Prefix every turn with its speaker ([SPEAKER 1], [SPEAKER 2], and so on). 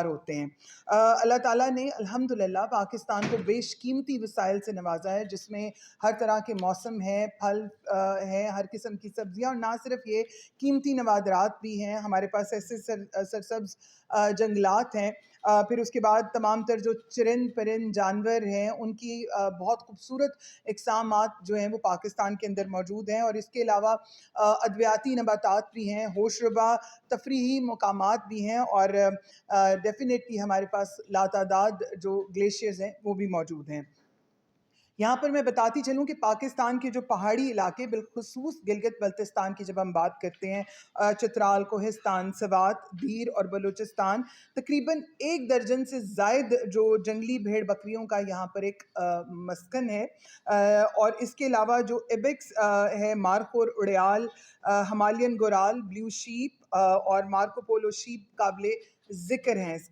[SPEAKER 1] ہوتے ہیں۔ اللہ تعالیٰ نے الحمدللہ پاکستان کو بیشقیمتی وسائل سے نوازا ہے، جس میں ہر طرح کے موسم ہیں، پھل ہیں، ہر قسم کی سبزیاں، اور نہ صرف یہ قیمتی نوادرات بھی ہیں، ہمارے پاس ایسے سرسبز جنگلات ہیں، پھر اس کے بعد تمام تر جو چرند پرند جانور ہیں ان کی بہت خوبصورت اقسامات جو ہیں وہ پاکستان کے اندر موجود ہیں، اور اس کے علاوہ ادویاتی نباتات بھی ہیں، ہوش ربا تفریحی مقامات بھی ہیں، اور ڈیفینیٹلی ہمارے پاس لاتعداد جو گلیشیئرز ہیں وہ بھی موجود ہیں۔ یہاں پر میں بتاتی چلوں کہ پاکستان کے جو پہاڑی علاقے، بالخصوص گلگت بلتستان کی جب ہم بات کرتے ہیں، چترال، کوہستان، سوات، دیر اور بلوچستان، تقریباً 1 درجن سے زائد جو جنگلی بھیڑ بکریوں کا یہاں پر ایک مسکن ہے، اور اس کے علاوہ جو ایبکس ہے، مارخور، اڑیال، ہمالین گورال، بلیو شیپ اور مارکو پولو شیپ قابل ذکر ہیں۔